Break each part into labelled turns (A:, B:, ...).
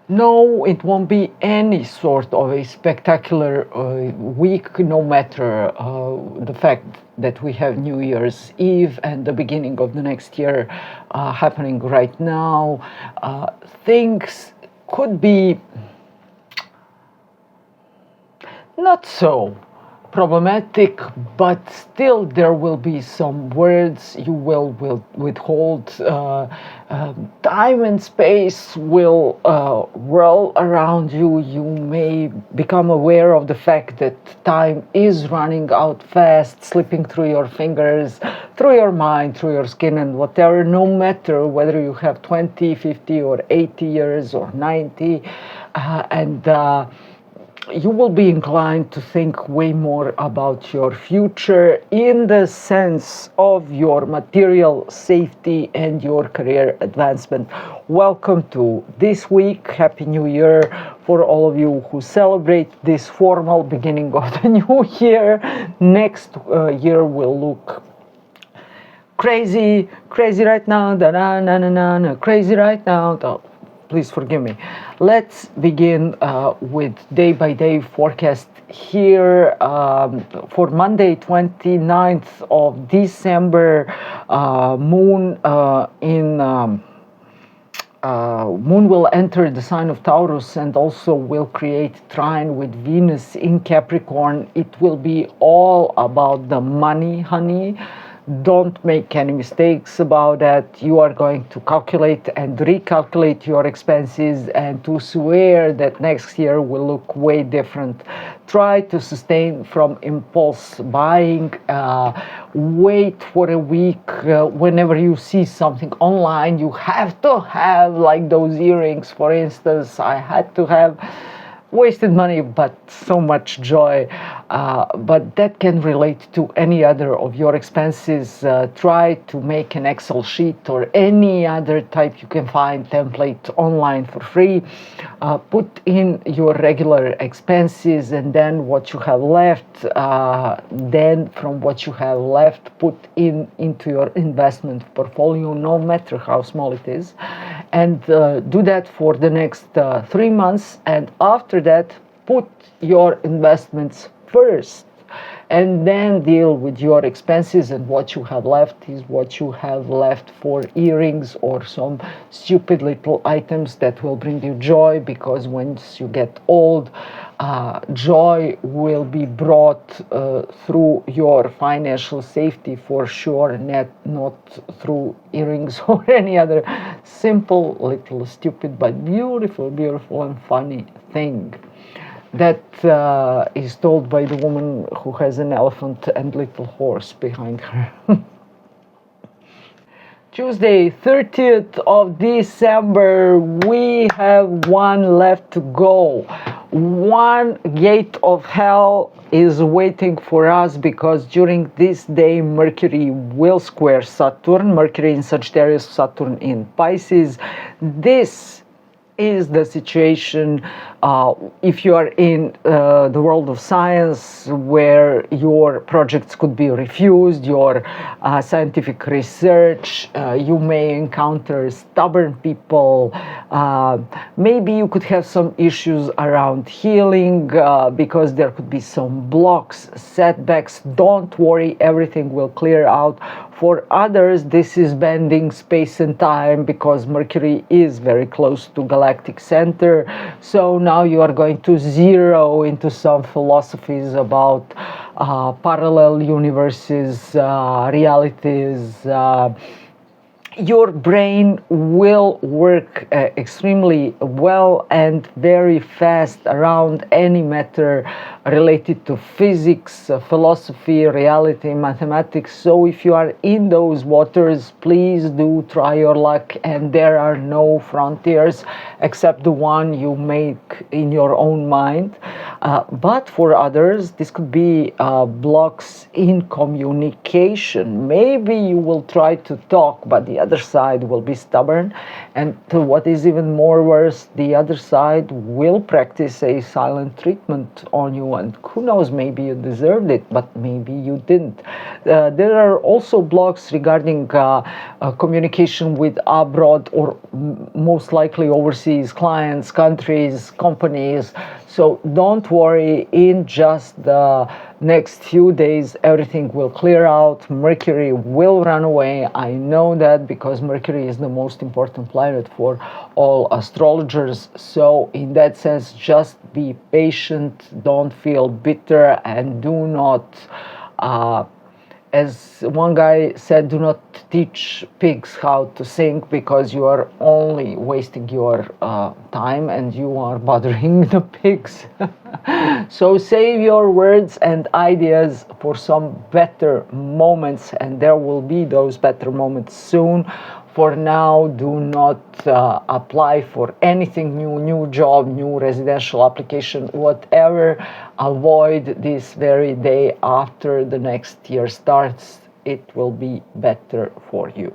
A: No, it won't be any sort of a spectacular week, no matter the fact that we have New Year's Eve and the beginning of the next year happening right now. Things could be not so problematic, but still there will be some words you will withhold. Time and space will whirl around you. You may become aware of the fact that time is running out fast, slipping through your fingers, through your mind, through your skin, and whatever, no matter whether you have 20, 50, or 80 years or 90. You will be inclined to think way more about your future in the sense of your material safety and your career advancement. Welcome to this week. Happy New Year for all of you who celebrate this formal beginning of the new year. Next year will look crazy right now, crazy right now. Please forgive me. Let's begin with day-by-day forecast here for Monday, 29th of December. Moon will enter the sign of Taurus and also will create trine with Venus in Capricorn. It will be all about the money, honey. Don't make any mistakes about that. You are going to calculate and recalculate your expenses and to swear that next year will look way different. Try to sustain from impulse buying. Wait for a week. Whenever you see something online, you have to have, like those earrings, for instance. I had to have wasted money, but so much joy. But that can relate to any other of your expenses. Try to make an Excel sheet or any other type you can find template online for free. Put in your regular expenses and then what you have left. Then from what you have left, put into your investment portfolio, no matter how small it is. And do that for the next 3 months. And after that, put your investments first and then deal with your expenses, and what you have left is what you have left for earrings or some stupid little items that will bring you joy, because once you get old, joy will be brought through your financial safety for sure, not through earrings or any other simple little stupid but beautiful and funny thing. That is told by the woman who has an elephant and little horse behind her. Tuesday, 30th of December, we have one left to go. One gate of hell is waiting for us, because during this day Mercury will square Saturn. Mercury in Sagittarius, Saturn in Pisces. This is the situation if you are in the world of science, where your projects could be refused, your scientific research. You may encounter stubborn people. Maybe you could have some issues around healing because there could be some blocks, setbacks. Don't worry, everything will clear out. For others, this is bending space and time, because Mercury is very close to galactic center. So now you are going to zero into some philosophies about parallel universes, realities. Your brain will work extremely well and very fast around any matter related to physics, philosophy, reality, mathematics. So if you are in those waters, please do try your luck, and there are no frontiers except the one you make in your own mind. But for others, this could be blocks in communication. Maybe you will try to talk, but the other side will be stubborn. And to what is even more worse, the other side will practice a silent treatment on you. And who knows, maybe you deserved it, but maybe you didn't. There are also blocks regarding communication with abroad or most likely overseas clients, countries, companies. So don't worry, in just the next few days, everything will clear out. Mercury will run away. I know that because Mercury is the most important planet for all astrologers. So in that sense, just be patient, don't feel bitter, and do not as one guy said, do not teach pigs how to sing, because you are only wasting your time and you are bothering the pigs. So save your words and ideas for some better moments, and there will be those better moments soon. For now, do not apply for anything new job, new residential application, whatever. Avoid this very day after the next year starts. It will be better for you.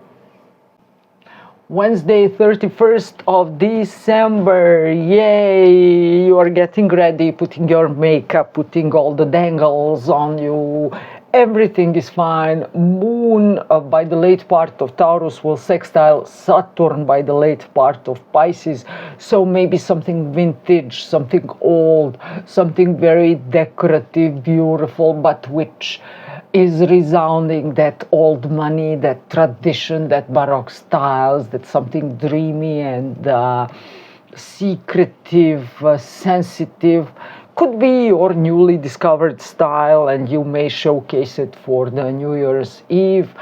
A: Wednesday, 31st of December, yay! You are getting ready, putting your makeup, putting all the dangles on you. Everything is fine. Moon by the late part of Taurus will sextile Saturn by the late part of Pisces. So maybe something vintage, something old, something very decorative, beautiful, but which is resounding that old money, that tradition, that Baroque styles, that something dreamy and secretive, sensitive. Could be your newly discovered style, and you may showcase it for the New Year's Eve.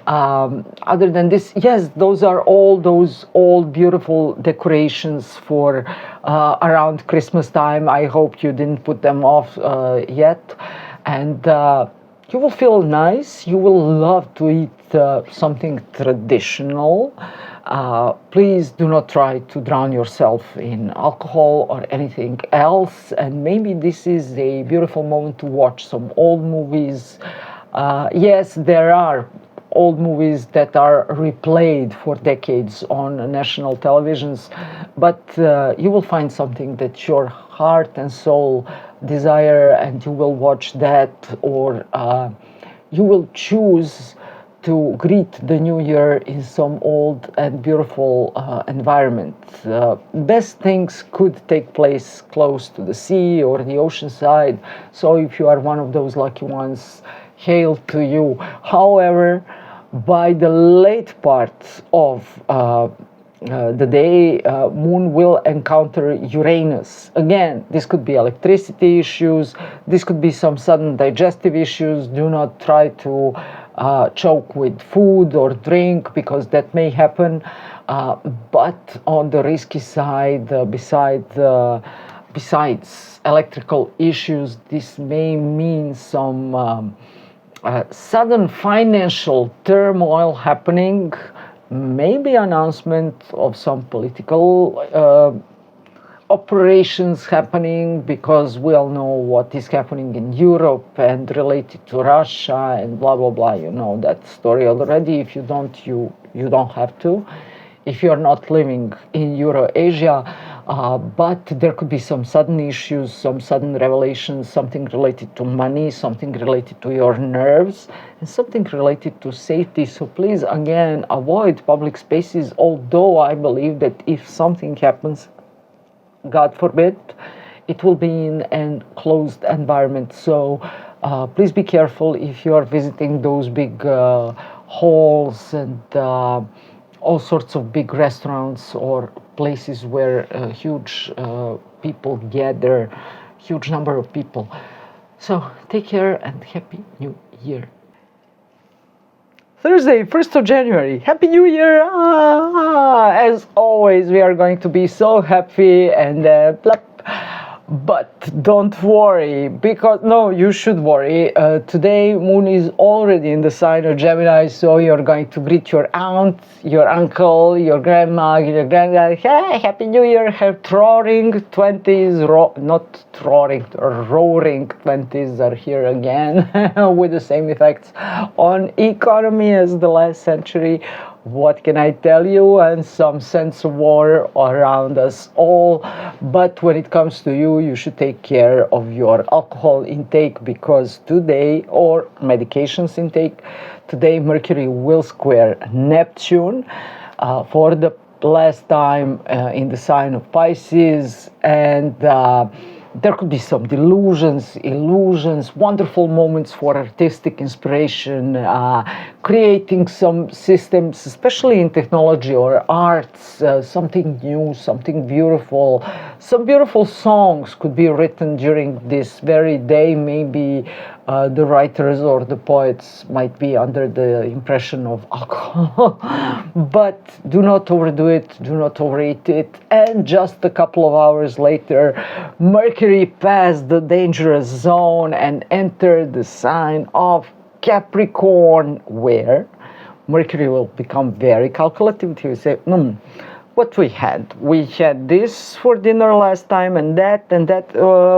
A: Other than this, yes, those are all those old beautiful decorations for around Christmas time. I hope you didn't put them off yet. And you will feel nice. You will love to eat something traditional. Please do not try to drown yourself in alcohol or anything else. And maybe this is a beautiful moment to watch some old movies. Yes, there are old movies that are replayed for decades on national televisions, but you will find something that your heart and soul desire, and you will watch that, or you will choose to greet the new year in some old and beautiful environment. Best things could take place close to the sea or the ocean side. So if you are one of those lucky ones, hail to you. However, by the late part of the day, Moon will encounter Uranus. Again, this could be electricity issues, this could be some sudden digestive issues. Do not try to choke with food or drink, because that may happen. But on the risky side, besides electrical issues, this may mean some sudden financial turmoil happening, maybe announcement of some political operations happening, because we all know what is happening in Europe and related to Russia and blah blah blah. You know that story already. If you don't, you don't have to, if you're not living in Eurasia. But there could be some sudden issues, some sudden revelations, something related to money, something related to your nerves, and something related to safety. So please, again, avoid public spaces, although I believe that if something happens, God forbid, it will be in an closed environment. So please be careful if you are visiting those big halls and all sorts of big restaurants or places where huge people gather, huge number of people. So take care and Happy New Year. Thursday, 1st of January. Happy New Year! As always, we are going to be so happy and But don't worry, because no, you should worry. Today, Moon is already in the sign of Gemini, so you're going to greet your aunt, your uncle, your grandma, your granddad. Hey, Happy New Year! Have roaring 20s, not roaring, roaring 20s are here again with the same effects on economy as the last century. What can I tell you? And some sense of war around us all. But when it comes to you, you should take care of your alcohol intake, because today, or medications intake, today Mercury will square Neptune for the last time in the sign of Pisces, and there could be some delusions, illusions, wonderful moments for artistic inspiration, creating some systems, especially in technology or arts, something new, something beautiful. Some beautiful songs could be written during this very day. Maybe the writers or the poets might be under the impression of alcohol. But do not overdo it, do not overeat it. And just a couple of hours later, Mercury passed the dangerous zone and entered the sign of Capricorn, where Mercury will become very calculative. He will say, what we had this for dinner last time, and that,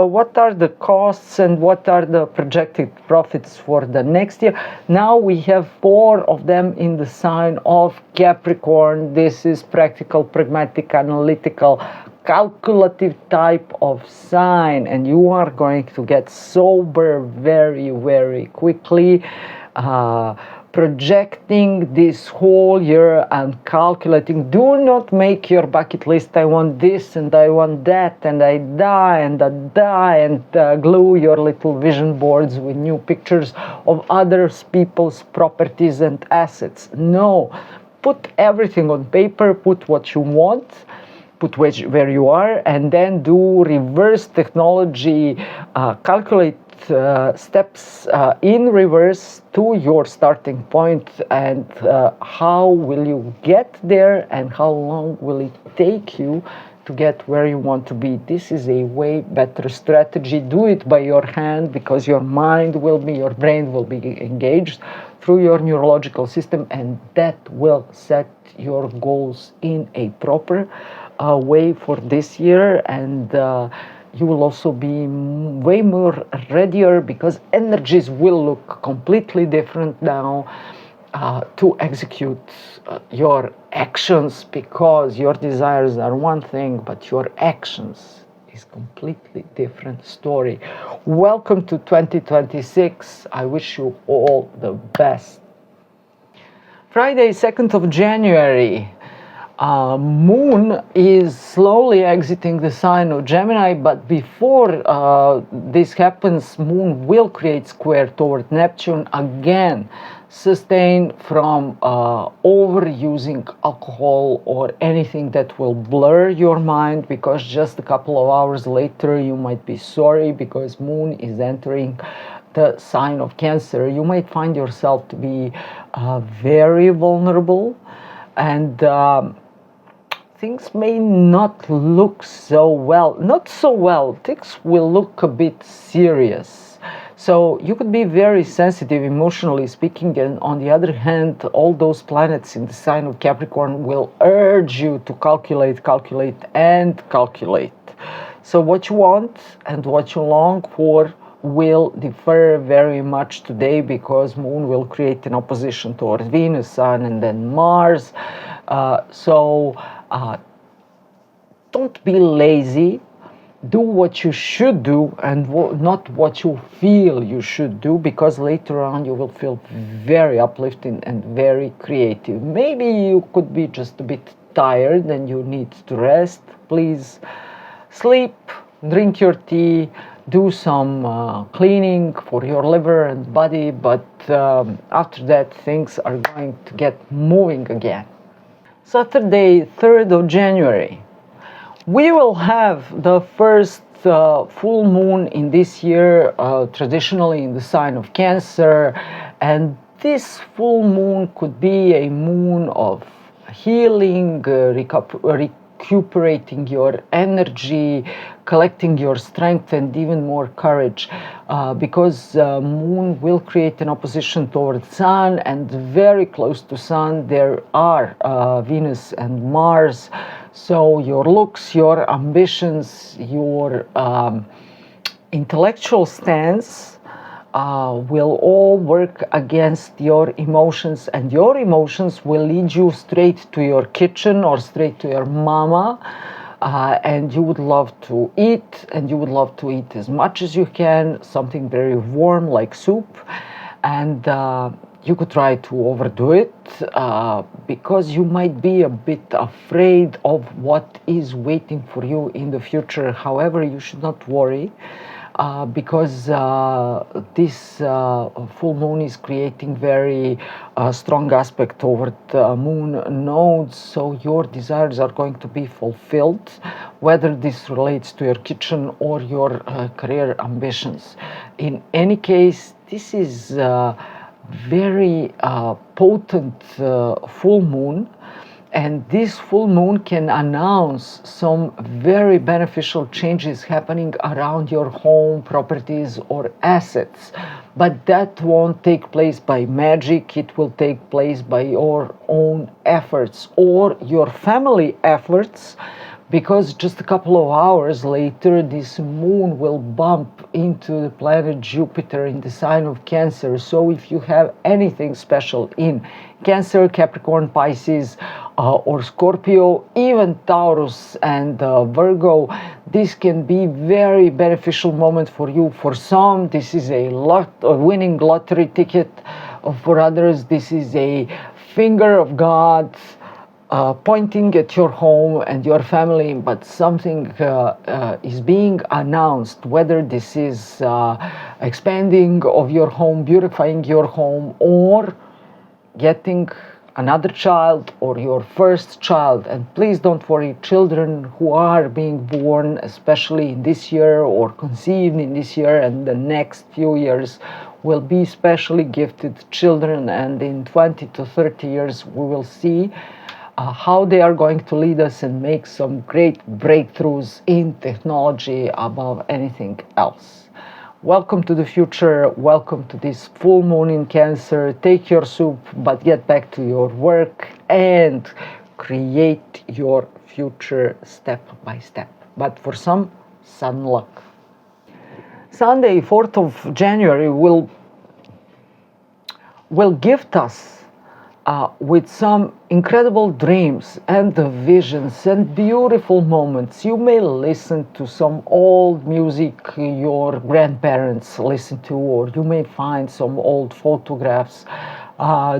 A: what are the costs and what are the projected profits for the next year. Now we have 4 of them in the sign of Capricorn. This is practical, pragmatic, analytical, calculative type of sign, and you are going to get sober very, very quickly. Projecting this whole year and calculating. Do not make your bucket list. I want this and I want that and I die and glue your little vision boards with new pictures of other people's properties and assets. No, put everything on paper, put what you want, put where you are, and then do reverse technology, calculate steps in reverse to your starting point, and how will you get there and how long will it take you to get where you want to be. This is a way better strategy. Do it by your hand, because your mind will be, your brain will be engaged through your neurological system, and that will set your goals in a proper way for this year. And you will also be way more readier, because energies will look completely different now to execute your actions, because your desires are one thing, but your actions is completely different story. Welcome to 2026. I wish you all the best. Friday, 2nd of January. Moon is slowly exiting the sign of Gemini, but before this happens, Moon will create square toward Neptune again, sustained from overusing alcohol or anything that will blur your mind, because just a couple of hours later you might be sorry, because Moon is entering the sign of Cancer. You might find yourself to be very vulnerable, and things may not look so well. Not so well. Things will look a bit serious. So you could be very sensitive, emotionally speaking, and on the other hand, all those planets in the sign of Capricorn will urge you to calculate. So what you want and what you long for will differ very much today, because Moon will create an opposition towards Venus, Sun, and then Mars. Don't be lazy. Do what you should do, and not what you feel you should do, because later on you will feel very uplifting and very creative. Maybe you could be just a bit tired and you need to rest. Please sleep, drink your tea, do some cleaning for your liver and body, but after that things are going to get moving again. Saturday, 3rd of January. We will have the first full moon in this year, traditionally in the sign of Cancer, and this full moon could be a moon of healing, recuperating your energy, collecting your strength and even more courage, because Moon will create an opposition toward Sun, and very close to Sun there are Venus and Mars. So your looks, your ambitions, your intellectual stance will all work against your emotions, and your emotions will lead you straight to your kitchen or straight to your mama, and you would love to eat, and you would love to eat as much as you can, something very warm like soup, and you could try to overdo it because you might be a bit afraid of what is waiting for you in the future. However, you should not worry. Because this full moon is creating very strong aspect toward moon nodes, so your desires are going to be fulfilled, whether this relates to your kitchen or your career ambitions. In any case, this is very potent full moon. And this full moon can announce some very beneficial changes happening around your home, properties, or assets. But that won't take place by magic. It will take place by your own efforts or your family efforts, because just a couple of hours later, this moon will bump into the planet Jupiter in the sign of Cancer. So if you have anything special in Cancer, Capricorn, Pisces, or Scorpio, even Taurus and Virgo, this can be very beneficial moment for you. For some, this is a winning lottery ticket. For others, this is a finger of God pointing at your home and your family, but something is being announced, whether this is expanding of your home, beautifying your home, or getting another child or your first child. And please don't worry, children who are being born, especially in this year or conceived in this year and the next few years, will be specially gifted children, and in 20 to 30 years we will see how they are going to lead us and make some great breakthroughs in technology above anything else. Welcome to the future. Welcome to this full moon in Cancer. Take your soup, but get back to your work and create your future step by step. But for some, sudden luck. Sunday, 4th of January will gift us with some incredible dreams and visions and beautiful moments. You may listen to some old music your grandparents listened to, or you may find some old photographs.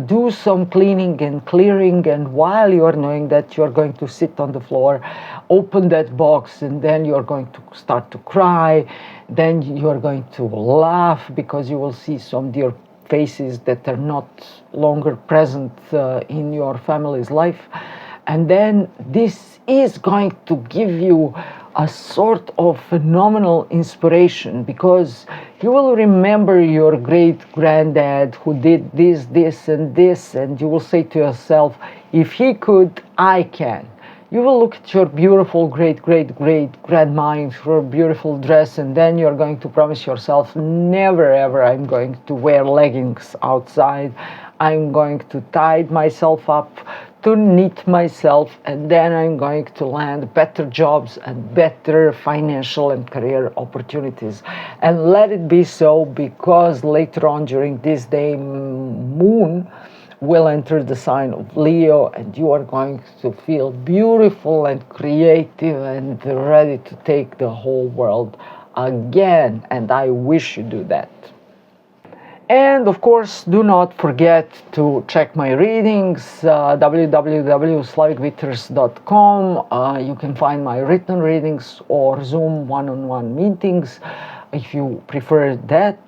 A: Do some cleaning and clearing, and while you are knowing that, you are going to sit on the floor, open that box, and then you are going to start to cry. Then you are going to laugh because you will see some dear faces that are not longer present in your family's life. And then this is going to give you a sort of phenomenal inspiration, because you will remember your great granddad who did this, this, and this, and you will say to yourself, if he could, I can. You will look at your beautiful great grandma in her beautiful dress, and then you're going to promise yourself, never ever I'm going to wear leggings outside. I'm going to tie myself up, to knit myself, and then I'm going to land better jobs and better financial and career opportunities. And let it be so, because later on during this day, Moon will enter the sign of Leo, and you are going to feel beautiful and creative and ready to take the whole world again. And I wish you do that. And of course, do not forget to check my readings, www.slavicvitters.com. You can find my written readings or Zoom one-on-one meetings if you prefer that.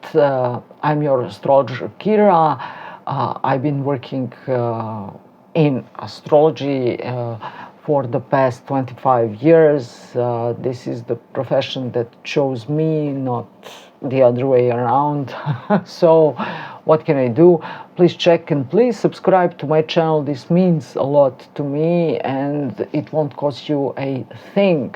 A: I'm your astrologer, Kira. I've been working in astrology for the past 25 years. This is the profession that chose me, not the other way around. So what can I do? Please check and please subscribe to my channel. This means a lot to me and it won't cost you a thing.